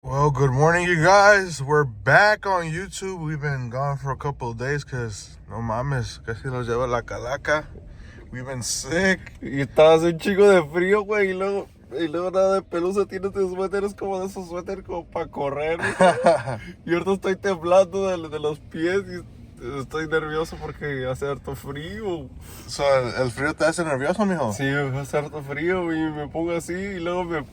Well, good morning, you guys. We're back on YouTube. We've been gone for a couple of days because, no mames, casi nos lleva la calaca. We've been sick. Y estabas un chico de frío, güey, y luego nada de pelusa, tienes tus suéteres como de esos suéteres como para correr. Y ahorita estoy temblando de los pies y estoy nervioso porque hace harto frío. So, ¿el frío te hace nervioso, mijo? Sí, hace harto frío y me pongo así y luego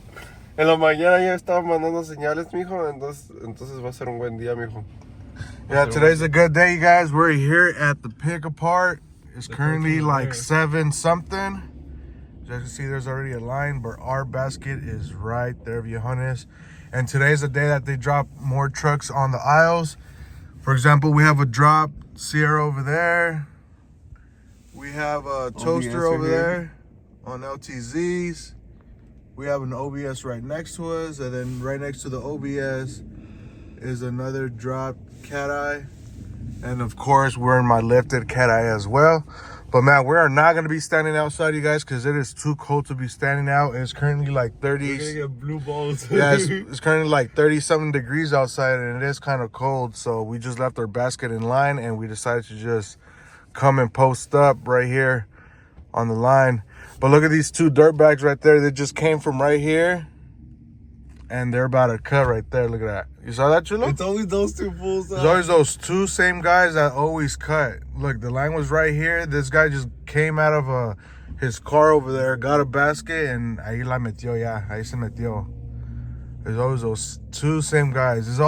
en la mañana ya estaba mandando señales, mijo, entonces va a ser un buen día, mijo. Yeah, today's a good day, you guys. We're here at the pick apart. It's currently like 7 something. As you can see, there's already a line, but our basket is right there, viejones. And today's the day that they drop more trucks on the aisles. For example, we have a drop Sierra over there. We have a toaster over there on LTZs. We have an OBS right next to us, and then right next to the OBS is another drop cat eye. And of course, we're in my lifted cat eye as well. But man, we are not gonna be standing outside, you guys, because it is too cold to be standing out. It's currently like 30. We're gonna get blue balls. Yeah, it's currently like 37 degrees outside, and it is kind of cold. So we just left our basket in line, and we decided to just come and post up right here on the line. But look at these two dirt bags right there. They just came from right here, and they're about to cut right there. Look at that. You saw that, Chulo? It's only those two fools. There's always those two same guys that always cut. Look, the line was right here. This guy just came out of his car over there, got a basket, and ahí la metió ya. Ahí se metió. There's always those two same guys. It's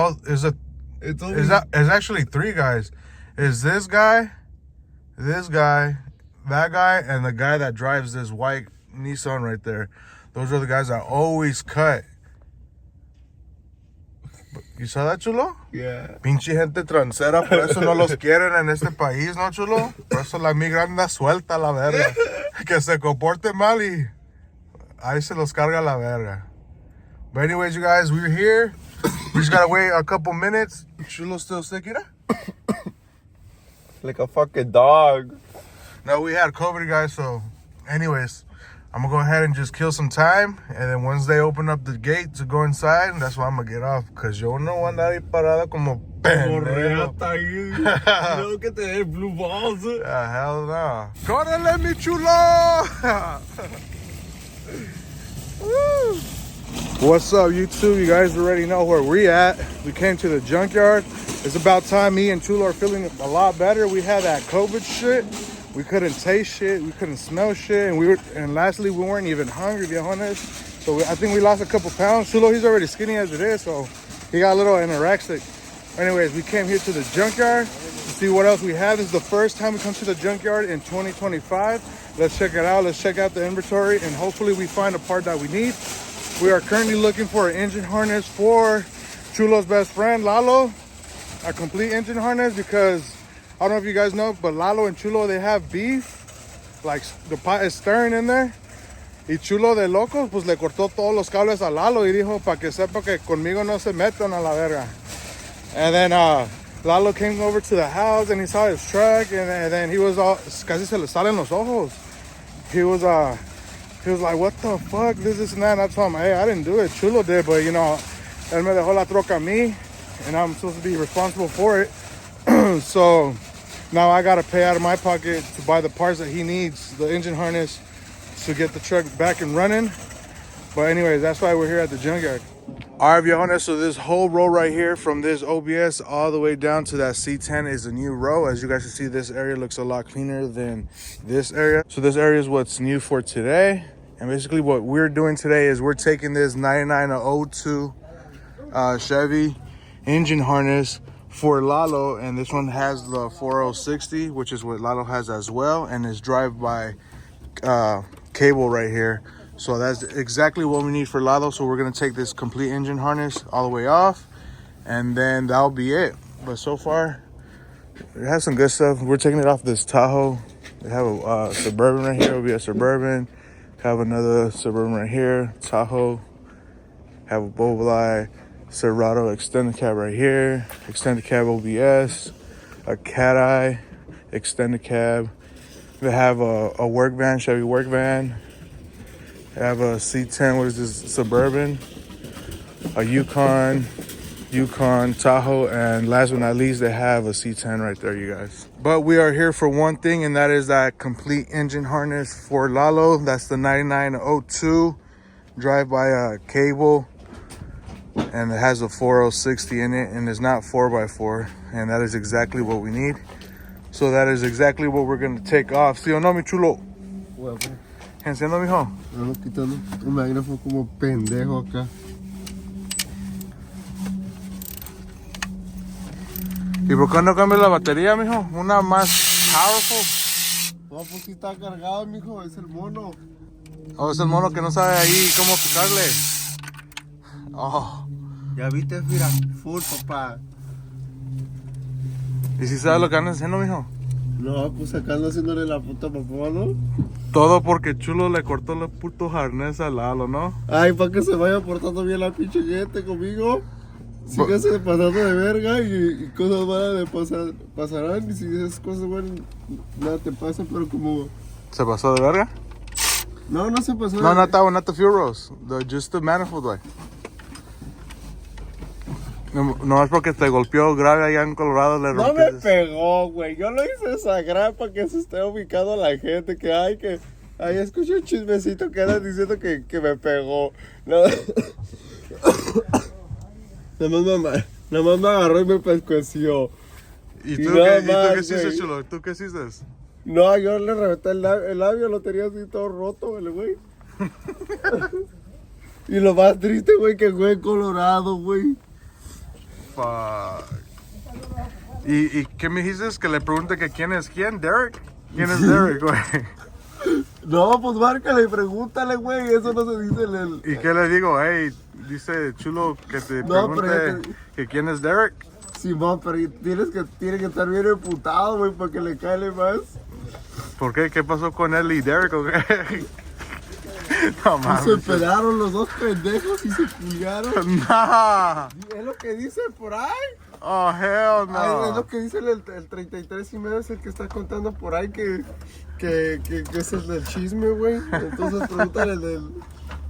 actually 3 guys. Is this guy, that guy, and the guy that drives this white Nissan right there. Those are the guys that always cut. You saw that, Chulo? Yeah. Pinche gente transera, por eso no los quieren en este país, ¿no, Chulo? Por eso la migra anda suelta la verga. Que se comporte mal y ahí se los carga la verga. But anyways, you guys, we're here. We just gotta wait a couple minutes. Chulo's still sick, mira? Like a fucking dog. No, we had COVID, guys, so anyways, I'm gonna go ahead and just kill some time, and then once they open up the gate to go inside, that's why I'm gonna get off, because yo no voy a andar ahí parada como pendejo. No que te dé blue balls. Hell no. Córrele, mi Chulo! Woo! What's up, YouTube? You guys already know where we at. We came to the junkyard. It's about time me and Chulo are feeling a lot better. We had that COVID shit. We couldn't taste shit. We couldn't smell shit. And lastly, we weren't even hungry, to be honest. So I think we lost a couple pounds. Chulo, he's already skinny as it is, so he got a little anorexic. Anyways, we came here to the junkyard to see what else we have. This is the first time we come to the junkyard in 2025. Let's check it out. Let's check out the inventory, and hopefully we find a part that we need. We are currently looking for an engine harness for Chulo's best friend, Lalo. A complete engine harness, because I don't know if you guys know, but Lalo and Chulo, they have beef. Like, the pot is stirring in there. Y Chulo de loco, pues le cortó todos los cables a Lalo y dijo, para que sepa que conmigo no se metan a la verga. And then Lalo came over to the house and he saw his truck, and then he was all, casi se le salen los ojos. He was like, what the fuck, this and that. And I told him, hey, I didn't do it, Chulo did, but you know, él me dejó la troca a mí, and I'm supposed to be responsible for it. So now I gotta pay out of my pocket to buy the parts that he needs, the engine harness, to get the truck back and running. But anyways, that's why we're here at the junkyard. All right, viejones, so this whole row right here from this OBS all the way down to that C10 is a new row. As you guys can see, this area looks a lot cleaner than this area. So this area is what's new for today. And basically what we're doing today is we're taking this 9902 Chevy engine harness for Lalo, and this one has the 4060, which is what Lalo has as well, and is drive-by cable right here. So that's exactly what we need for Lalo. So we're gonna take this complete engine harness all the way off, and then that'll be it. But so far, it has some good stuff. We're taking it off this Tahoe. They have a Suburban right here. It'll be a Suburban. Have another Suburban right here, Tahoe. Have a Bowfly Serato extended cab right here, extended cab OBS, a cat eye, extended cab. They have a work van, Chevy work van. They have a C10, what is this, Suburban. a Yukon, Tahoe, and last but not least, they have a C10 right there, you guys. But we are here for one thing, and that is that complete engine harness for Lalo. That's the 9902 drive by a cable, and it has a 4060 in it, and it's not 4x4, and that is exactly what we need. So that is exactly what we're gonna take off. ¿Sí o no, mi chulo? Huevo. Enciendo, mijo. Vamos quitando un magnéfono como pendejo acá. ¿Y por qué no cambias la batería, mijo? Una más powerful. No, pues sí está cargado, mijo, es el mono. Oh, es el mono que no sabe ahí cómo picarle. Oh. Ya viste, mira, full, papá. ¿Y si sabes lo que andas haciendo, mijo? No, pues acá ando haciéndole la puta papá, ¿no? Todo porque Chulo le cortó los putos arnés a Lalo, ¿no? Ay, para que se vaya portando bien la pinche gente conmigo. Síguese pasando de verga y cosas malas pasarán. Y si esas cosas buenas, nada te pasa, pero como... ¿Se pasó de verga? No, no se pasó. No, not that one, not the fuel rods. Just the manifold way. No es porque te golpeó grave allá en Colorado, le No rompiste. me pegó, güey. Yo lo hice sagrar para que se esté ubicando la gente. Que ay, escuché un chismecito que andan diciendo que me pegó. No. Nada más me agarró y me pescueció. ¿Y Y tú nada qué, más, hiciste, güey. Chulo? ¿Tú qué hiciste? No, yo le reventé el labio, lo tenía así todo roto, el güey. Y lo más triste, güey, que fue colorado, güey. Fuck. ¿Y qué me dijiste? Que le pregunte que quién es quién, Derek. ¿Quién es Derek, güey? No, pues márcale y pregúntale, güey. Eso no se dice en el... ¿Y qué le digo? Hey, dice Chulo que te No, pregunte pero que quién es Derek. Simón, pero tiene que estar bien emputado, güey, para que le caiga más. ¿Por qué? ¿Qué pasó con él y Derek o qué? No Y mames. se pelaron los dos pendejos y se pulgaron. Nah. Es lo que dice por ahí. Oh, hell no. Ay, es lo que dice el 33 y medio, es el que está contando por ahí que es el del chisme, güey. Entonces pregúntale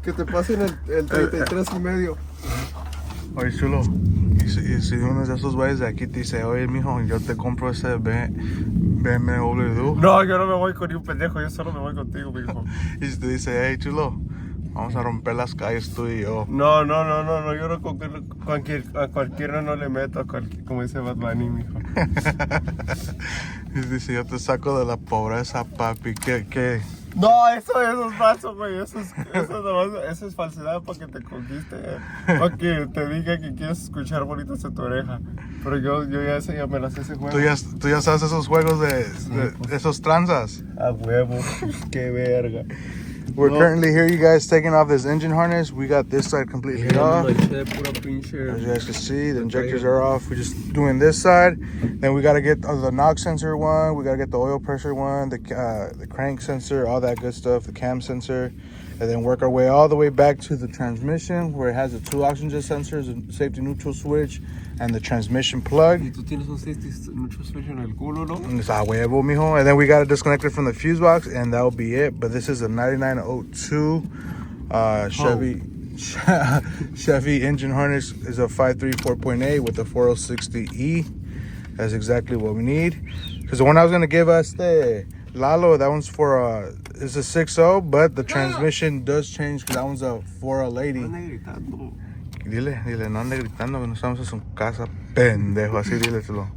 que te pasen el 33 y medio. Oye, Chulo, y si uno de esos güeyes de aquí te dice, oye, mijo, yo te compro ese BMW. No, yo no me voy con ni un pendejo, yo solo me voy contigo, mijo. Y si te dice, hey, Chulo, vamos a romper las calles tú y yo. No, yo no a cualquiera no le meto, como dice Bad Bunny, mijo. Y dice, yo te saco de la pobreza, papi, ¿qué? No, eso es falso, güey. Eso es falsedad para que te conquiste, para que te diga que quieres escuchar bonitas en tu oreja. Pero yo ya me las sé ese juego. ¿Tú ya sabes esos juegos de esos tranzas? A huevo, qué verga. We're currently here, you guys, taking off this engine harness. We got this side completely off. As you guys can see, the injectors are off. We're just doing this side. Then we got to get the knock sensor one. We got to get the oil pressure one, the crank sensor, all that good stuff, the cam sensor. And then work our way all the way back to the transmission where it has the 2 oxygen sensors, a safety neutral switch, and the transmission plug. Y tú tienes un safety neutral switch en el culo, ¿no? It's a huevo, mijo. And then we got to disconnect it from the fuse box, and that'll be it. But this is a 9902 Chevy engine harness. Is a 534.8 with a 4060E. That's exactly what we need. Because the one I was gonna give us the Lalo, that one's for it's a 6.0, but the transmission does change because that one's a 480. Dile, no ande gritando que no estamos en su casa, pendejo, así dile, Chulo.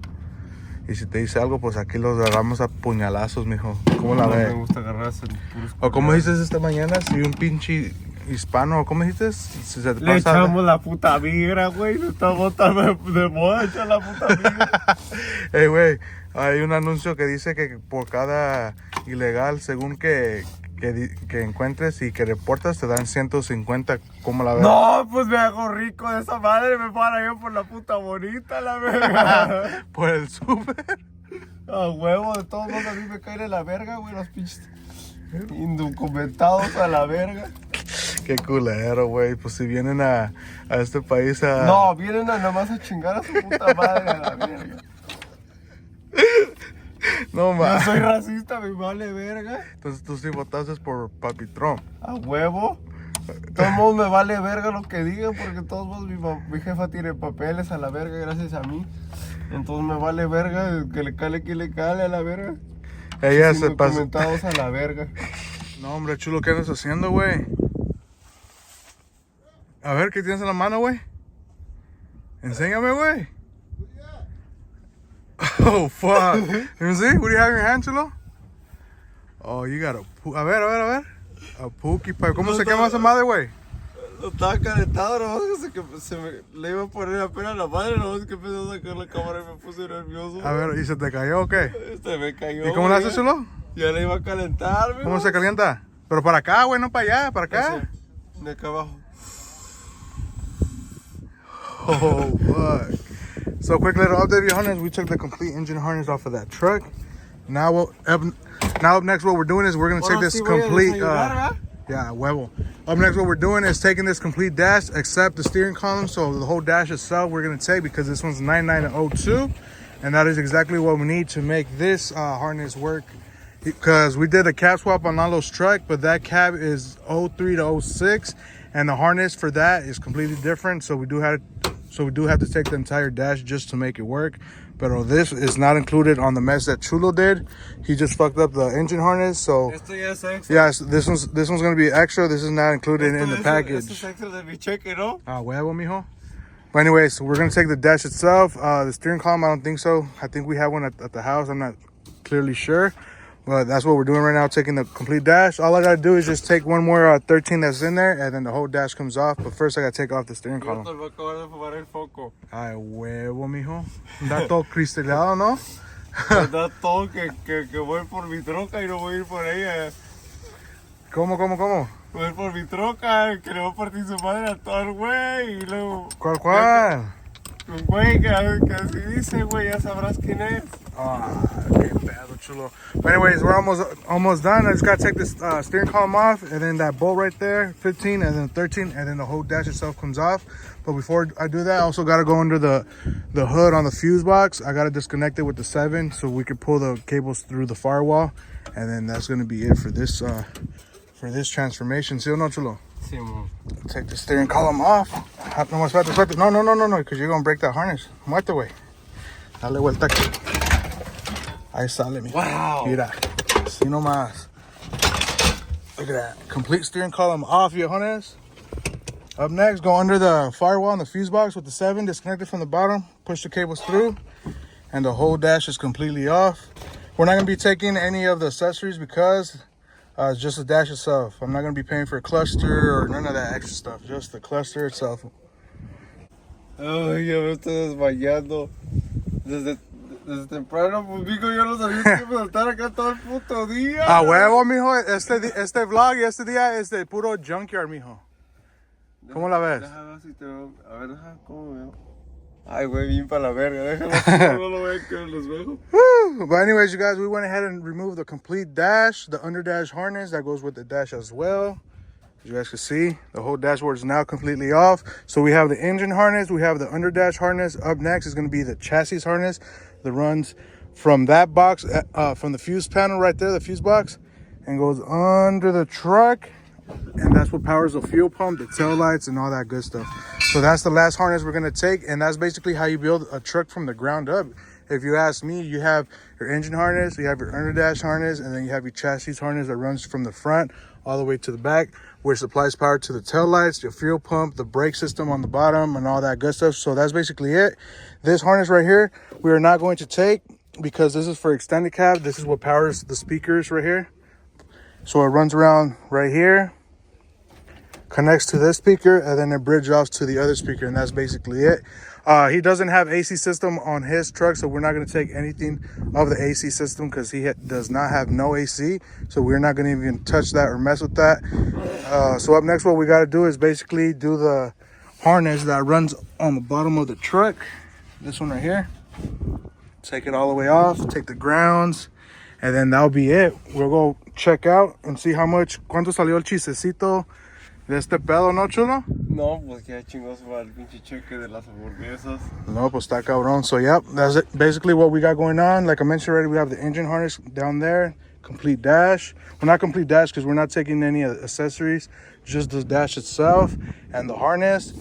Y si te dice algo, pues aquí los agarramos a puñalazos, mijo. ¿Cómo la ve? Me gusta agarrarse puros. O como dices esta mañana, si un pinche hispano, ¿cómo dijiste? Si se te Le pasa... echamos la puta migra, güey. Estamos tan de moda echar la puta migra. Hey, güey, hay un anuncio que dice que por cada ilegal, según que encuentres y que reportas, te dan 150. ¿Cómo la ves? No, pues me hago rico de esa madre. Me para yo por la puta bonita, la verga. Por el súper. A huevo, de todos modos a mí me caen en la verga, güey. Los pinches indocumentados a la verga. Qué culero, güey. Pues si vienen a este país a... No, vienen nada más a chingar a su puta madre a la verga. No, Yo más. soy racista, me vale verga. Entonces tú sí votaste por Papi Trump. A huevo. todos modos me vale verga lo que digan, porque todos modos mi jefa tiene papeles a la verga gracias a mí. Entonces me vale verga, que le cale a la verga. Ella Sin se pasa. documentados a la verga. No, hombre, Chulo, ¿qué andas haciendo, güey? A ver, ¿qué tienes en la mano, güey? Enséñame, güey. Oh, fuck. Let me see. What do you have in your hand, Chulo? Oh, you got a ver. A Pookie Pipe. ¿Cómo se llama esa madre, güey? No estaba calentado, nomás que se me le iba a poner apenas la madre, nomás que empezó a sacar la cámara y me puse nervioso. A ver, ¿y se te cayó o qué? Se me cayó. ¿Y cómo lo haces, Chulo? Ya le iba a calentar, güey. ¿Cómo se calienta? Pero para acá, güey, no para allá, para acá. De acá abajo. Oh, fuck. So, quick little update, Johannes. We took the complete engine harness off of that truck. Now, up next, what we're doing is we're going to take this complete... yeah, huevo. Up next, what we're doing is taking this complete dash, except the steering column. So, the whole dash itself, we're going to take because this one's 9902. And that is exactly what we need to make this harness work. Because we did a cab swap on Lalo's truck, but that cab is 03 to 06. And the harness for that is completely different. So we do have to take the entire dash just to make it work. But this is not included on the mess that Chulo did. He just fucked up the engine harness. So yes, this one's gonna be extra. This is not included in the package. Esto es extra de mi cheque, ¿no? Ah, huevo, mijo. But anyways, we're gonna take the dash itself. The steering column, I don't think so. I think we have one at the house. I'm not clearly sure. But that's what we're doing right now, taking the complete dash. All I gotta do is just take one more 13 that's in there, and then the whole dash comes off. But first, I gotta take off the steering column. Ay, huevo, mijo. Da todo cristalado, ¿no? Da todo que voy por mi troca y no voy a ir por ella. ¿Cómo? Voy a ir por mi troca, que le voy a partir su madre a todo el güey. Y luego... ¿Cuál? Un güey que así dice, güey, ya sabrás quién es. Ah, qué pedo, Chulo. But anyways, we're almost done. I just gotta take this steering column off, and then that bolt right there, 15, and then 13, and then the whole dash itself comes off. But before I do that, I also gotta go under the hood on the fuse box. I gotta disconnect it with the 7 so we can pull the cables through the firewall, and then that's gonna be it for this transformation. ¿Sí o no, Chulo? Sí, man. Take the steering column off. No, suerte. No, because you're gonna break that harness. Muerte, güey. Dale vuelta aquí. Ahí sale, mi. Wow. Mira. Así nomás. Look at that. Complete steering column off, Johannes. Up next, go under the firewall and the fuse box with the 7, disconnect it from the bottom, push the cables through, and the whole dash is completely off. We're not gonna be taking any of the accessories because it's just the dash itself. I'm not gonna be paying for a cluster or none of that extra stuff, just the cluster itself. Ay, ya me estoy desmayando. Desde temprano, pues, mijo, yo no sabía que iba a estar acá todo el puto día. A huevo, mijo. Este vlog y este día es de puro junkyard, mijo. ¿Cómo la ves? Déjame ver si te veo. A ver, déjame cómo veo. Ay, güey, bien para la verga. Déjame no lo vean que los veo. But anyways, you guys, we went ahead and removed the complete dash, the under dash harness that goes with the dash as well. As you guys can see, the whole dashboard is now completely off. So we have the engine harness, we have the under dash harness. Up next is going to be the chassis harness that runs from that box, from the fuse panel right there, the fuse box, and goes under the truck. And that's what powers the fuel pump, the tail lights, and all that good stuff. So that's the last harness we're going to take, and that's basically how you build a truck from the ground up. If you ask me, you have your engine harness, you have your under dash harness, and then you have your chassis harness that runs from the front all the way to the back, which supplies power to the tail lights, your fuel pump, the brake system on the bottom, and all that good stuff. So that's basically it. This harness right here, we are not going to take because this is for extended cab. This is what powers the speakers right here. So it runs around right here, connects to this speaker, and then it bridges off to the other speaker, and that's basically it. He doesn't have AC system on his truck, so we're not going to take anything of the AC system because he does not have no AC, so we're not going to even touch that or mess with that. So up next, what we got to do is basically do the harness that runs on the bottom of the truck. This one right here. Take it all the way off, take the grounds, and then that'll be it. We'll go check out and see cuánto salió el chistecito de este pedo, ¿no, Chulo? No, pues ya chingó su el pinche cheque de las hamburguesas. No, pues está cabrón. So, yep, that's it. Basically what we got going on. Like I mentioned already, we have the engine harness down there, complete dash. Well, not complete dash because we're not taking any accessories, just the dash itself and the harness.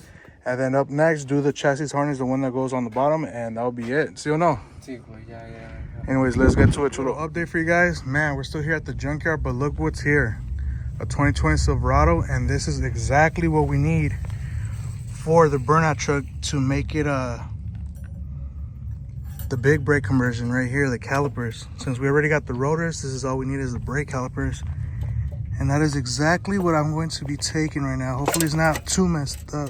And then up next, do the chassis harness, the one that goes on the bottom, and that'll be it. See or no? Yeah. Anyways, let's get to it. Chulo update for you guys. Man, we're still here at the junkyard, but look what's here. A 2020 Silverado, and this is exactly what we need for the burnout truck to make it the big brake conversion right here, the calipers. Since we already got the rotors, this is all we need is the brake calipers. And that is exactly what I'm going to be taking right now. Hopefully it's not too messed up.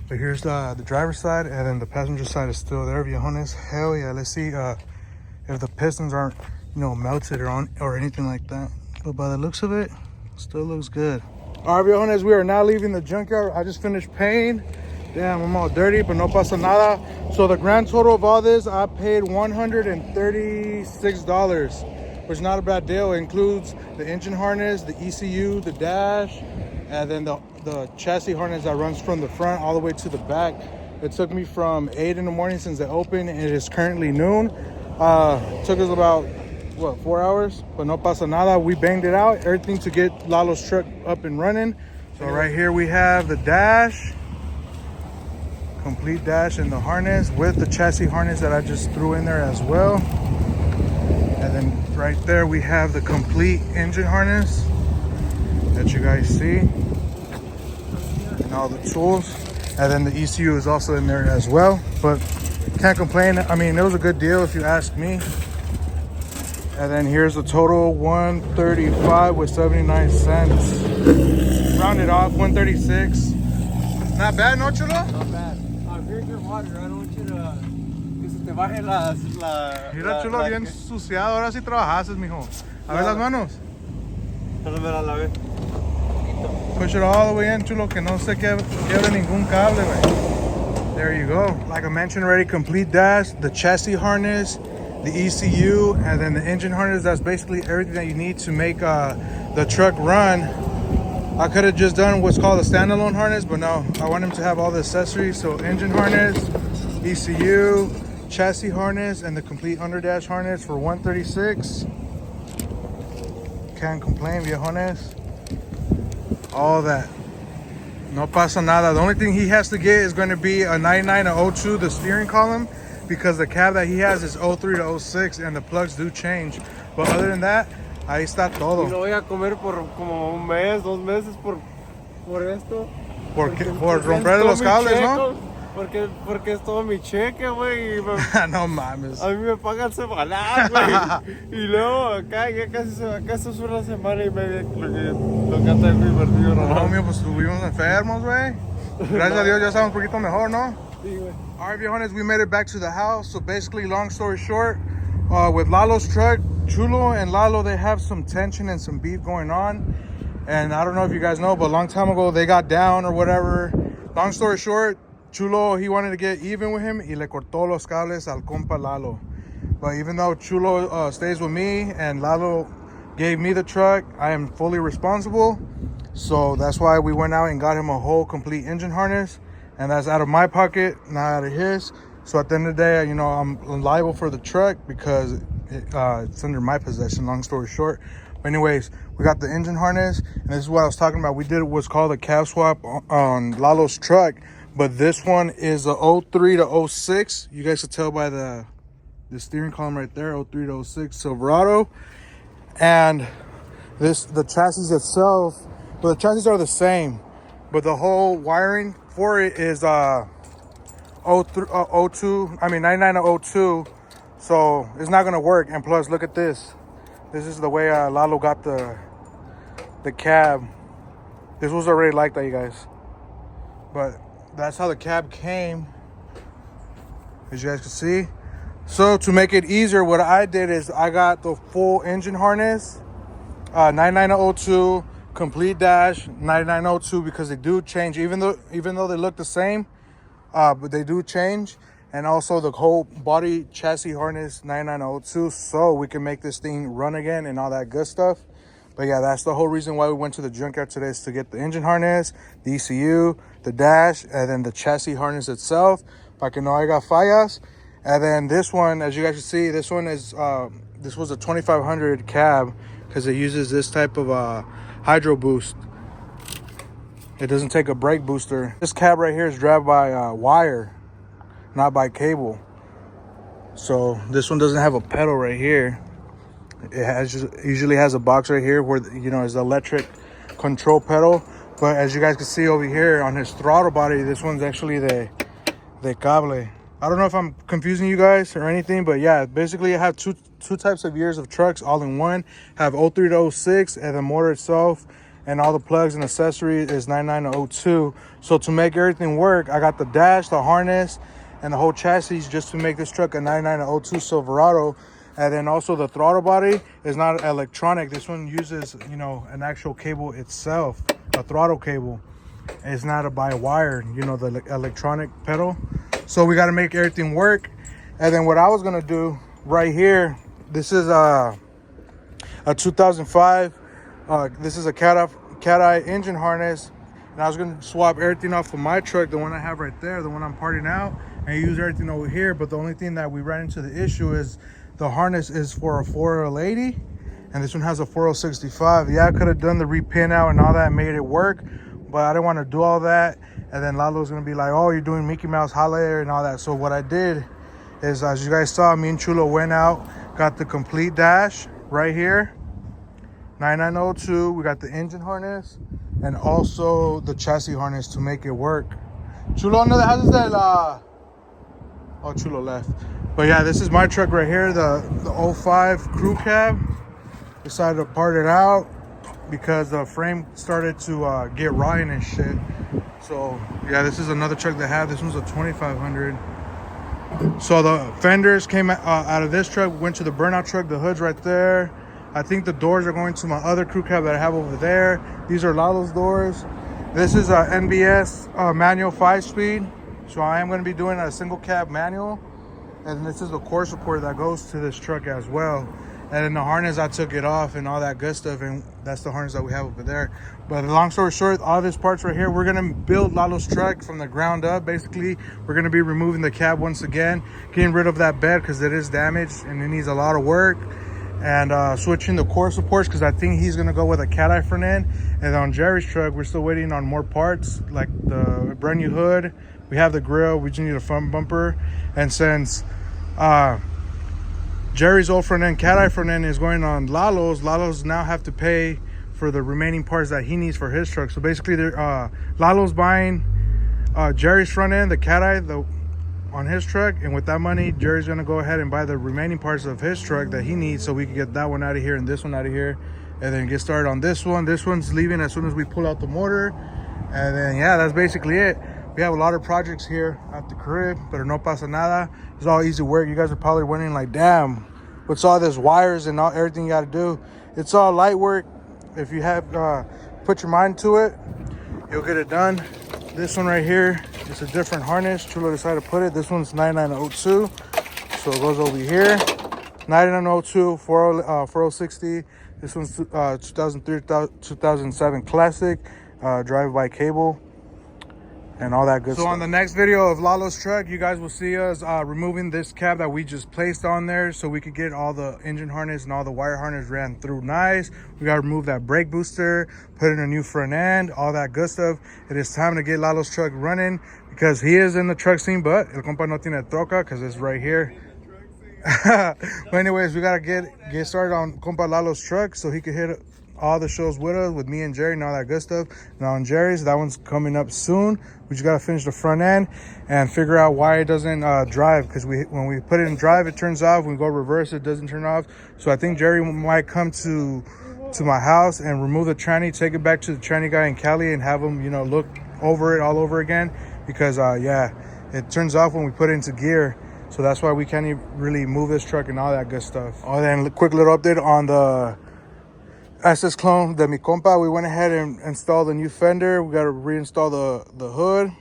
But here's the driver's side, and then the passenger side is still there, viejones. Hell yeah, let's see if the pistons aren't, melted or anything like that. But by the looks of it, still looks good. All right, viejones, we are now leaving the junkyard. I just finished paying. Damn, I'm all dirty, but no pasa nada. So the grand total of all this, I paid $136, which is not a bad deal. It includes the engine harness, the ECU, the dash, and then the chassis harness that runs from the front all the way to the back. It took me from 8 in the morning since they opened. It is currently noon. It took us about, 4 hours? But no pasa nada. We banged it out. Everything to get Lalo's truck up and running. So right here we have the dash. Complete dash and the harness with the chassis harness that I just threw in there as well. And then right there we have the complete engine harness that you guys see, and all the tools. And then the ECU is also in there as well, but can't complain. I mean, it was a good deal if you ask me. And then here's the total, $135 with 79 cents. Rounded off, 136. Not bad, no, Chulo? Not bad. Drink your water. I don't want you to... Que se te baje la... Mira, Chulo, bien suciado. Ahora sí trabajaste, mijo. A ver las manos. No me la lavé. Push it all the way in, Chulo, que no se quiebre ningún cable, güey. There you go. Like I mentioned already, complete dash, the chassis harness, the ECU, and then the engine harness. That's basically everything that you need to make the truck run. I could have just done what's called a standalone harness, but no, I want him to have all the accessories. So engine harness, ECU, chassis harness, and the complete underdash harness for $136. Can't complain, viejones. All that. No pasa nada. The only thing he has to get is going to be a 99 to 02, the steering column, because the cab that he has is 03 to 06, and the plugs do change. But other than that, ahí está todo. Y lo voy a comer por como un mes, 2 meses por esto. Por romper los cables, ¿no? Porque es todo mi cheque, güey. No mames. A mí me pagan semanal, güey. Y luego acá ya acá esto es una semana y media lo que tengo invertido. No, mío, pues estuvimos enfermos, güey. Gracias a Dios ya estamos un poquito mejor, ¿no? Sí, güey. All right, viejones, we made it back to the house. So basically, long story short, with Lalo's truck, Chulo and Lalo, they have some tension and some beef going on. And I don't know if you guys know, but a long time ago, they got down or whatever. Long story short, Chulo, he wanted to get even with him y le cortó los cables al compa Lalo. But even though Chulo stays with me and Lalo gave me the truck, I am fully responsible. So that's why we went out and got him a whole complete engine harness. And that's out of my pocket, not out of his. So at the end of the day, I'm liable for the truck because it's under my possession, long story short. But anyways, we got the engine harness, and this is what I was talking about. We did what's called a cab swap on Lalo's truck, but this one is a 03 to 06. You guys can tell by the steering column right there, 03 to 06 Silverado. And the chassis itself, well, the chassis are the same, but the whole wiring for it is 99 to 02, so it's not gonna work. And plus, look at this. This is the way Lalo got the cab. This was already like that, you guys. But that's how the cab came, as you guys can see. So to make it easier, what I did is I got the full engine harness, 99 to 02, complete dash, 99 02, because they do change, even though they look the same, but they do change. And also the whole body chassis harness 9902, so we can make this thing run again and all that good stuff. But yeah, that's the whole reason why we went to the junkyard today, is to get the engine harness, the ECU, the dash, and then the chassis harness itself, para que no haya fallas. And then this one, as you guys can see, this one is this was a 2500 cab, because it uses this type of hydro boost. It doesn't take a brake booster. This cab right here is driven by wire, not by cable. So this one doesn't have a pedal right here. Usually has a box right here where, you know, is the electric control pedal. But as you guys can see over here on his throttle body, this one's actually the cable. I don't know if I'm confusing you guys or anything, but yeah, basically I have two types of years of trucks all in one. Have 03 to 06, and the motor itself and all the plugs and accessories is 99 to 02. So to make everything work, I got the dash, the harness, and the whole chassis just to make this truck a 99 to 02 Silverado. And then also the throttle body is not electronic. This one uses, you know, an actual cable itself, a throttle cable. It's not a by wire, you know, the electronic pedal. So we got to make everything work. And then what I was gonna do right here, this is a 2005. This is a cat-eye engine harness, and I was gonna swap everything off of my truck, the one I have right there, the one I'm parting out, and use everything over here. But the only thing that we ran into the issue is the harness is for a 4080, and this one has a 4065. Yeah, I could have done the repin out and all that, made it work, but I didn't want to do all that. And then Lalo's gonna be like, "Oh, you're doing Mickey Mouse Holler and all that." So what I did is, as you guys saw, me and Chulo went out, got the complete dash right here, 9902. We got the engine harness and also the chassis harness to make it work. Chulo, ¿dónde dejaste la? Oh, Chulo left. But yeah, this is my truck right here, the 05 crew cab. Decided to part it out because the frame started to get rotten and shit. So yeah, this is another truck they have. This one's a 2500. So the fenders came out of this truck, went to the burnout truck. The hood's right there. I think the doors are going to my other crew cab that I have over there. These are Lalo's doors. This is a NBS manual 5-speed. So I am going to be doing a single cab manual. And this is the core support that goes to this truck as well. And then the harness, I took it off and all that good stuff, and that's the harness that we have over there. But long story short, all these parts right here, we're gonna build Lalo's truck from the ground up. Basically, we're gonna be removing the cab once again, getting rid of that bed because it is damaged and it needs a lot of work, and switching the core supports because I think he's gonna go with a cat-eye front end. And on Jerry's truck, we're still waiting on more parts, like the brand new hood. We have the grill, we just need a front bumper. And since Jerry's old front end, cat-eye front end, is going on Lalo's now have to pay for the remaining parts that he needs for his truck. So basically, Lalo's buying Jerry's front end, the cat-eye, on his truck, and with that money, Jerry's gonna go ahead and buy the remaining parts of his truck that he needs, so we can get that one out of here and this one out of here, and then get started on this one. This one's leaving as soon as we pull out the motor, and then yeah, that's basically it. We have a lot of projects here at the crib, but no pasa nada. It's all easy work. You guys are probably wondering, like, damn, what's all this wires and everything you got to do? It's all light work. If you have put your mind to it, you'll get it done. This one right here, it's a different harness. Chulo decided to put it. This one's 9902, so it goes over here. 9902, 4060. This one's 2003, 2007 classic, drive-by cable, and all that good stuff. So on the next video of Lalo's truck, you guys will see us removing this cab that we just placed on there, so we could get all the engine harness and all the wire harness ran through nice. We got to remove that brake booster, put in a new front end, all that good stuff. It is time to get Lalo's truck running because he is in the truck scene, but el compa no tiene troca because it's right here. But anyways, we got to get started on compa Lalo's truck so he could hit all the shows with us, with me and Jerry and all that good stuff. Now on Jerry's, that one's coming up soon. We just gotta finish the front end and figure out why it doesn't drive, because when we put it in drive, it turns off. When we go reverse, it doesn't turn off. So I think Jerry might come to my house and remove the tranny, take it back to the tranny guy in Cali and have him, you know, look over it all over again, because yeah, it turns off when we put it into gear. So that's why we can't even really move this truck and all that good stuff. Oh, then quick little update on the SS clone de mi compa. We went ahead and installed a new fender. We got to reinstall the hood,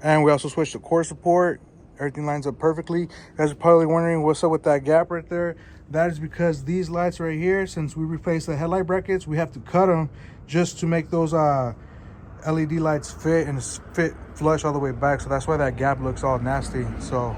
and we also switched the core support. Everything lines up perfectly. You guys are probably wondering what's up with that gap right there. That is because these lights right here, since we replaced the headlight brackets, we have to cut them just to make those LED lights fit and fit flush all the way back. So that's why that gap looks all nasty. So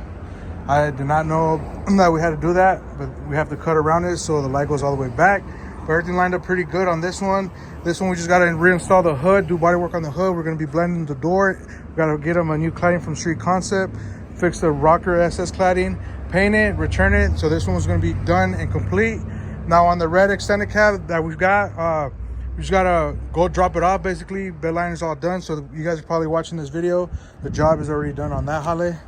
I did not know that we had to do that, but we have to cut around it so the light goes all the way back. But everything lined up pretty good on this one. This one we just gotta reinstall the hood, do body work on the hood. We're gonna be blending the door. We gotta get them a new cladding from Street Concept, fix the rocker SS cladding, paint it, return it. So this one was gonna be done and complete. Now on the red extended cab that we've got, we just gotta go drop it off basically. Bed line is all done. So you guys are probably watching this video. The job is already done on that jale.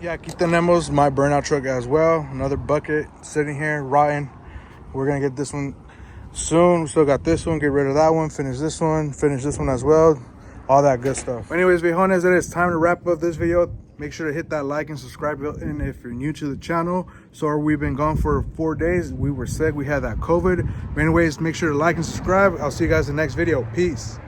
Yeah, aquí tenemos my burnout truck as well. Another bucket sitting here, rotten. We're gonna get this one soon. We still got this one, get rid of that one, finish this one as well. All that good stuff. Anyways, viejones, it is time to wrap up this video. Make sure to hit that like and subscribe button if you're new to the channel. So we've been gone for 4 days. We were sick, we had that COVID. But anyways, make sure to like and subscribe. I'll see you guys in the next video. Peace.